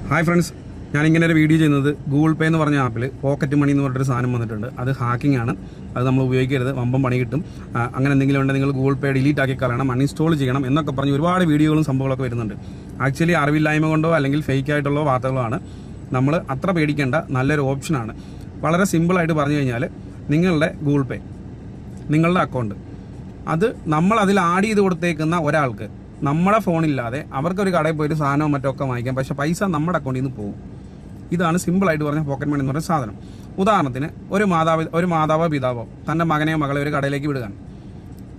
Hi friends, ഞാനിങ്ങനെ ഒരു video ചെയ്യുന്നത് ഗൂഗിൾ പേ എന്ന് പറഞ്ഞ ആപ്പിൽ പോക്കറ്റ് മണി എന്ന് പറഞ്ഞൊരു സാധനം വന്നിട്ടുണ്ട്. അത് ഹാക്കിംഗ് ആണ്. അത് നമ്മൾ ഉപയോഗിക്കരുത്, വമ്പം പണി കിട്ടും. അങ്ങനെ എന്തെങ്കിലും ഉണ്ടെങ്കിൽ നിങ്ങൾ ഗൂഗിൾ പേ ഡിലീറ്റ് ആക്കി കളയണം, അൺഇൻസ്റ്റാൾ ചെയ്യണം എന്നൊക്കെ പറഞ്ഞ് ഒരുപാട് വീഡിയോകളും സംഭവങ്ങളൊക്കെ വരുന്നുണ്ട്. ആക്ച്വലി അറിവില്ലായ്മ കൊണ്ടോ അല്ലെങ്കിൽ ഫേക്ക് ആയിട്ടുള്ള വാർത്തകളാണ്. നമ്മൾ അത്ര പേടിക്കേണ്ട നല്ലൊരു ഓപ്ഷനാണ്. വളരെ സിമ്പിളായിട്ട് പറഞ്ഞു കഴിഞ്ഞാൽ നിങ്ങളുടെ ഗൂഗിൾ പേ, നിങ്ങളുടെ അക്കൗണ്ട്, അത് നമ്മൾ അതിൽ ആഡ് ചെയ്ത് കൊടുത്തേക്കുന്ന ഒരാൾക്ക് നമ്മുടെ ഫോണില്ലാതെ അവർക്കൊരു കടയിൽ പോയിട്ട് സാധനവും മറ്റൊക്കെ വാങ്ങിക്കാം. പക്ഷേ പൈസ നമ്മുടെ അക്കൗണ്ടിൽ നിന്ന് പോകും. ഇതാണ് സിമ്പിളായിട്ട് പറഞ്ഞ പോക്കറ്റ് മണി എന്ന് പറയുന്ന സാധനം. ഉദാഹരണത്തിന് ഒരു മാതാവോ പിതാവോ തൻ്റെ മകനെയോ മകളെ ഒരു കടയിലേക്ക് വിടുകയാണ്.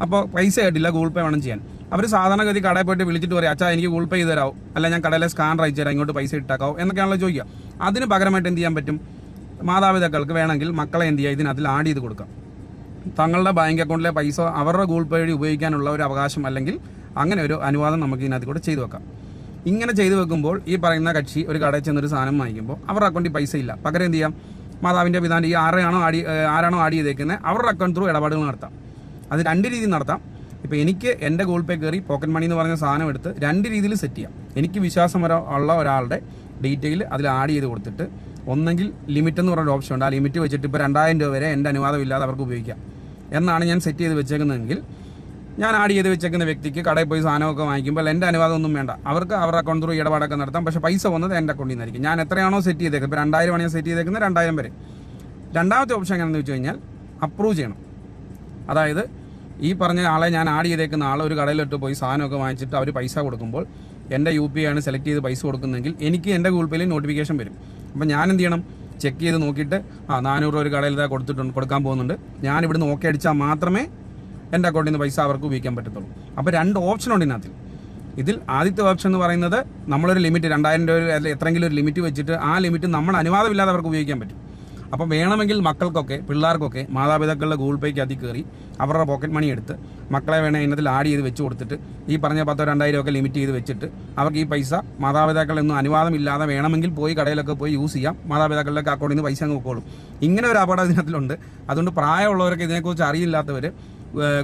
അപ്പോൾ പൈസ ആയിട്ടില്ല, ഗൂഗിൾ പേ വേണം ചെയ്യാൻ. അവർ സാധാരണഗതി കടയിൽ പോയിട്ട് വിളിച്ചിട്ട് പറയും, അച്ഛാ എനിക്ക് ഗൂഗിൾ പേ ചെയ്ത് തരാമോ, അല്ല ഞാൻ കടയിലെ സ്കാനർ അയച്ചു തരാം, ഇങ്ങോട്ട് പൈസ ഇട്ടാക്കാവോ എന്നൊക്കെയാണല്ലോ ചോദിക്കുക. അതിന് പകരമായിട്ട് എന്ത് ചെയ്യാൻ പറ്റും? മാതാപിതാക്കൾക്ക് വേണമെങ്കിൽ മക്കളെ എന്ത് ചെയ്യുക, ഇതിനകത്തിൽ ആഡ് ചെയ്ത് കൊടുക്കാം. തങ്ങളുടെ ബാങ്ക് അക്കൗണ്ടിലെ പൈസ അവരുടെ ഗൂഗിൾ പേ വഴി ഉപയോഗിക്കാനുള്ള ഒരു അവകാശം അല്ലെങ്കിൽ അങ്ങനെ ഒരു അനുവാദം നമുക്ക് ഇതിനകത്ത് കൂടെ ചെയ്തു വെക്കാം. ഇങ്ങനെ ചെയ്തു വെക്കുമ്പോൾ ഈ പറയുന്ന കക്ഷി ഒരു കടയിൽ ചെന്നൊരു സാധനം വാങ്ങിക്കുമ്പോൾ അവരുടെ അക്കൗണ്ടിൽ പൈസ ഇല്ല. പകരം എന്ത് ചെയ്യാം? മാതാവിൻ്റെ പിതാവിൻ്റെ ഈ ആരാണോ ആഡ് ചെയ്തേക്കുന്നത് അവരുടെ അക്കൗണ്ട് ത്രൂ ഇടപാടുകൾ നടത്താം. അത് രണ്ട് രീതിയിൽ നടത്താം. ഇപ്പോൾ എനിക്ക് എൻ്റെ ഗൂഗിൾ പേ കയറി പോക്കറ്റ് മണി എന്ന് പറഞ്ഞ സാധനം എടുത്ത് രണ്ട് രീതിയിൽ സെറ്റ് ചെയ്യാം. എനിക്ക് വിശ്വാസമുള്ള ഒരാളുടെ ഡീറ്റെയിൽ അതിൽ ആഡ് ചെയ്ത് കൊടുത്തിട്ട് ഒന്നെങ്കിൽ ലിമിറ്റ് എന്ന് പറഞ്ഞൊരു ഓപ്ഷൻ ഉണ്ട്. ആ ലിമിറ്റ് വെച്ചിട്ട് ഇപ്പോൾ 2000 രൂപ വരെ എൻ്റെ അനുവാദമില്ലാതെ അവർക്ക് ഉപയോഗിക്കാം എന്നാണ് ഞാൻ സെറ്റ് ചെയ്ത് വെച്ചേക്കുന്നതെങ്കിൽ, ഞാൻ ആഡ് ചെയ്ത് വെച്ചേക്കുന്ന വ്യക്തിക്ക് കടയിൽ പോയി സാധനമൊക്കെ വാങ്ങിക്കുമ്പോൾ എൻ്റെ അനുവാദം ഒന്നും വേണ്ട. അവർക്ക് അവരുടെ അക്കൗണ്ട് ത്രൂ ഇടപാടൊക്കെ നടത്താം. പക്ഷേ പൈസ വന്നത് എൻ്റെ അക്കൗണ്ടിൽ നിന്നായിരിക്കും. ഞാൻ എത്രയാണോ സെറ്റ് ചെയ്തേക്കുന്നത്, ഇപ്പോൾ 2000 ആണ് ഞാൻ സെറ്റ് ചെയ്തേക്കുന്നത്, 2000 വരെ. രണ്ടാമത്തെ ഓപ്ഷൻ എങ്ങനെയാണെന്ന് വെച്ച് കഴിഞ്ഞാൽ അപ്രൂവ് ചെയ്യണം. അതായത് ഈ പറഞ്ഞ ആളെ, ഞാൻ ആഡ് ചെയ്തേക്കുന്ന ആൾ ഒരു കടയിലിട്ട് പോയി സാധനമൊക്കെ വാങ്ങിച്ചിട്ട് അവർ പൈസ കൊടുക്കുമ്പോൾ എൻ്റെ UPI ആണ് സെലക്ട് ചെയ്ത് പൈസ കൊടുക്കുന്നതെങ്കിൽ എനിക്ക് എൻ്റെ ഗൂഗിൾ പേയിൽ നോട്ടിഫിക്കേഷൻ വരും. അപ്പോൾ ഞാൻ എന്ത് ചെയ്യണം? ചെക്ക് ചെയ്ത് നോക്കിയിട്ട് 400 രൂപ ഒരു കടയിൽ കൊടുക്കാൻ പോകുന്നുണ്ട്, ഞാൻ ഇവിടുന്ന് ഓക്കെ അടിച്ചാൽ മാത്രമേ എൻ്റെ അക്കൗണ്ടിൽ നിന്ന് പൈസ അവർക്ക് ഉപയോഗിക്കാൻ പറ്റത്തുള്ളൂ. അപ്പോൾ രണ്ട് ഓപ്ഷൻ ഉണ്ട് ഇതിനകത്ത്. ഇതിൽ ആദ്യത്തെ ഓപ്ഷൻ എന്ന് പറയുന്നത് നമ്മളൊരു ലിമിറ്റ് 2000 രൂപ അല്ലെങ്കിൽ എത്രയെങ്കിലും ഒരു ലിമിറ്റ് വെച്ചിട്ട് ആ ലിമിറ്റ് നമ്മുടെ അനുവാദമില്ലാതെ അവർക്ക് ഉപയോഗിക്കാൻ പറ്റും. അപ്പോൾ വേണമെങ്കിൽ മക്കൾക്കൊക്കെ, പിള്ളേർക്കൊക്കെ മാതാപിതാക്കളുടെ ഗൂഗിൾ പേക്ക് അതിൽ കയറി അവരുടെ പോക്കറ്റ് മണി എടുത്ത് മക്കളെ വേണേൽ ഇതിനകത്തിൽ ആഡ് ചെയ്ത് വെച്ച് കൊടുത്തിട്ട് ഈ പറഞ്ഞ 10,000-2000 ഒക്കെ ലിമിറ്റ് ചെയ്ത് വെച്ചിട്ട് അവർക്ക് ഈ പൈസ മാതാപിതാക്കളൊന്നും അനുവാദമില്ലാതെ വേണമെങ്കിൽ പോയി കടയിലൊക്കെ പോയി യൂസ് ചെയ്യാം. മാതാപിതാക്കളുടെ അക്കൗണ്ടിൽ നിന്ന് പൈസ അങ്ങ് വെക്കോളും. ഇങ്ങനെ ഒരു അപകടം ഇതിനകത്തിലുണ്ട്. അതുകൊണ്ട് പ്രായമുള്ളവരൊക്കെ ഇതിനെക്കുറിച്ച് അറിയില്ലാത്തവർ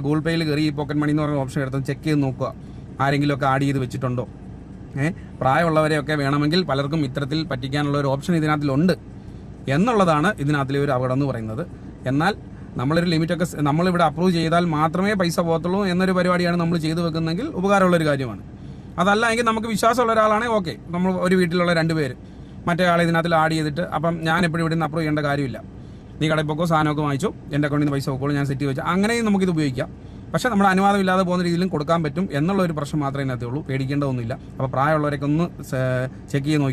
ഗൂഗിൾ പേയിൽ കയറി ഈ പോക്കറ്റ് മണി എന്ന് പറയുന്ന ഓപ്ഷൻ എടുത്ത് ചെക്ക് ചെയ്ത് നോക്കുക, ആരെങ്കിലുമൊക്കെ ആഡ് ചെയ്ത് വെച്ചിട്ടുണ്ടോ. പ്രായമുള്ളവരെയൊക്കെ വേണമെങ്കിൽ പലർക്കും ഇത്തരത്തിൽ പറ്റിക്കാനുള്ള ഒരു ഓപ്ഷൻ ഇതിനകത്തിലുണ്ട് എന്നുള്ളതാണ് ഇതിനകത്തിലെ ഒരു അപകടം എന്ന് പറയുന്നത്. എന്നാൽ നമ്മളൊരു ലിമിറ്റൊക്കെ നമ്മളിവിടെ അപ്രൂവ് ചെയ്താൽ മാത്രമേ പൈസ പോകത്തുള്ളൂ എന്നൊരു പരിപാടിയാണ് നമ്മൾ ചെയ്തു വെക്കുന്നതെങ്കിൽ ഉപകാരമുള്ളൊരു കാര്യമാണ്. അതല്ല എങ്കിൽ നമുക്ക് വിശ്വാസമുള്ള ഒരാളാണെങ്കിൽ ഓക്കെ, നമ്മൾ ഒരു വീട്ടിലുള്ള 2 പേര് മറ്റേ ആളെ ഇതിനകത്തിൽ ആഡ് ചെയ്തിട്ട് അപ്പം ഞാൻ എപ്പോഴും ഇവിടെ നിന്ന് അപ്രൂവ് ചെയ്യേണ്ട കാര്യമില്ല, നീ കടയിൽ പോക്കോ സാധനമൊക്കെ വാങ്ങിച്ചോ, എൻ്റെ അക്കൗണ്ടിൽ നിന്ന് പൈസ പോക്കോളൂ, ഞാൻ സെറ്റ് വെച്ചാൽ അങ്ങനെയും നമുക്കിത് ഉപയോഗിക്കാം. പക്ഷേ നമ്മുടെ അനുവാദമില്ലാതെ പോകുന്ന രീതിയിലും കൊടുക്കാൻ പറ്റും എന്നുള്ള ഒരു പ്രശ്നം മാത്രമേ ഇതിനകത്തേ ഉള്ളൂ. പേടിക്കേണ്ടതൊന്നുമില്ല. അപ്പോൾ പ്രായമുള്ളവരൊക്കെ ഒന്ന് ചെക്ക് ചെയ്ത് നോക്കി.